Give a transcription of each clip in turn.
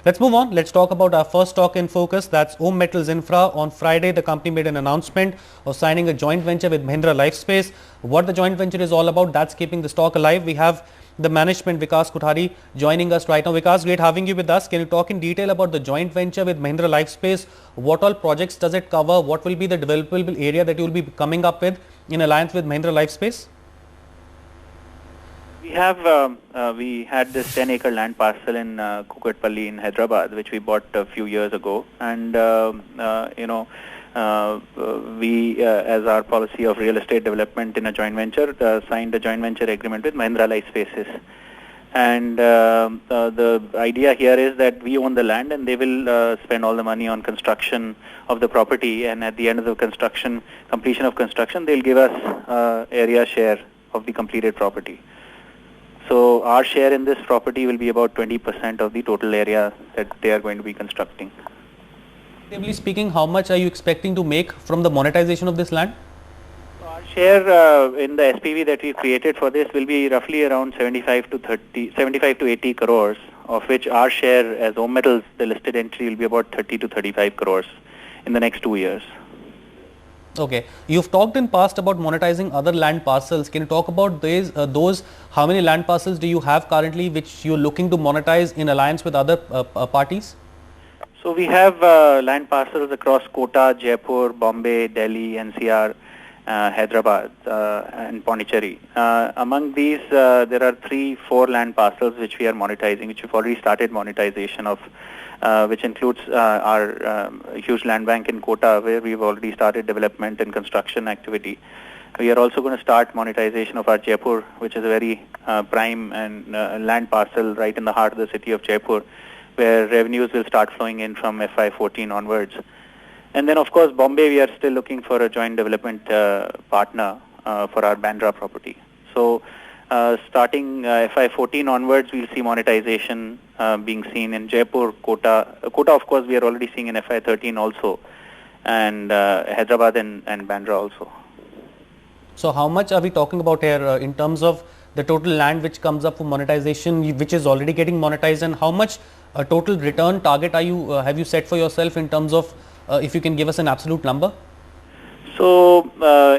Let's move on. Let's talk about our first stock in focus. That's Om Metals Infra. On Friday, the company made an announcement of signing a joint venture with Mahindra Lifespace. What the joint venture is all about, that's keeping the stock alive. We have the management, Vikas Kothari, joining us right now. Vikas, great having you with us. Can you talk in detail about the joint venture with Mahindra Lifespace? What all projects does it cover? What will be the developable area that you will be coming up with in alliance with Mahindra Lifespace? We had this 10-acre land parcel in Kukatpalli in Hyderabad, which we bought a few years ago, and we, as our policy of real estate development in a joint venture, signed a joint venture agreement with Mahindra Lifespaces. And the idea here is that we own the land, and they will spend all the money on construction of the property. And at the end of the completion of construction, they'll give us area share of the completed property. So our share in this property will be about 20% of the total area that they are going to be constructing. Relatively speaking, how much are you expecting to make from the monetization of this land? Our share in the SPV that we created for this will be roughly around 75 to 80 crores, of which our share as Om Metals, the listed entity, will be about 30 to 35 crores in the next 2 years. Okay, you've talked in past about monetizing other land parcels. Can you talk about those? How many land parcels do you have currently which you're looking to monetize in alliance with other parties? So we have land parcels across Kota, Jaipur, Bombay, Delhi, NCR, Hyderabad, and Pondicherry. Among these, there are 3-4 land parcels which we are monetizing, which we've already started monetization of, which includes our huge land bank in Kota, where we've already started development and construction activity. We are also going to start monetization of our Jaipur, which is a very prime and land parcel right in the heart of the city of Jaipur, where revenues will start flowing in from FY14 onwards. And then, of course, Bombay, we are still looking for a joint development partner for our Bandra property. So starting FY14 onwards, we'll see monetization being seen in Jaipur, Kota. Kota, of course, we are already seeing in FY13 also, and Hyderabad and Bandra also. So how much are we talking about here in terms of the total land which comes up for monetization, which is already getting monetized, and how much total return target have you set for yourself in terms of, if you can give us an absolute number? So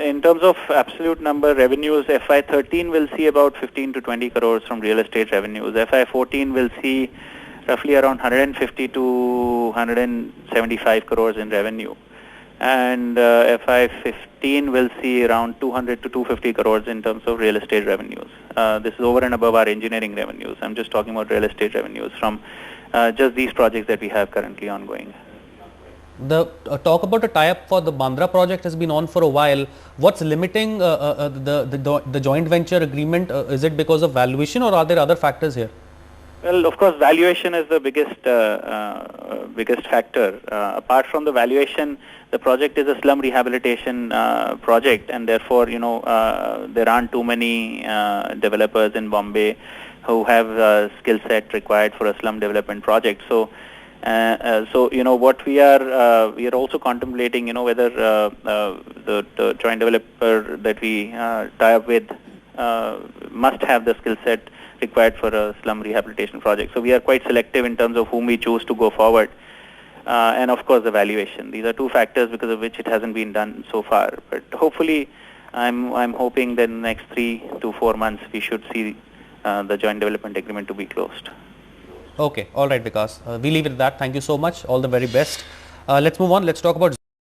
in terms of absolute number revenues, FY13 will see about 15 to 20 crores from real estate revenues. FY14 will see roughly around 150 to 175 crores in revenue. And FY15 will see around 200 to 250 crores in terms of real estate revenues. This is over and above our engineering revenues. I'm just talking about real estate revenues from just these projects that we have currently ongoing. The talk about a tie-up for the Bandra project has been on for a while. What's limiting the joint venture agreement? Is it because of valuation, or are there other factors here? Well, of course, valuation is the biggest factor. Apart from the valuation, the project is a slum rehabilitation project, and therefore, there aren't too many developers in Bombay who have skill set required for a slum development project. So what we are also contemplating, whether the joint developer that we tie up with must have the skill set required for a slum rehabilitation project. So we are quite selective in terms of whom we choose to go forward, and of course the valuation. These are two factors because of which it hasn't been done so far. But hopefully, I'm hoping that in the next 3 to 4 months we should see the joint development agreement to be closed. Okay, all right, Vikas. We leave it at that. Thank you so much. All the very best. Let's move on. Let's talk about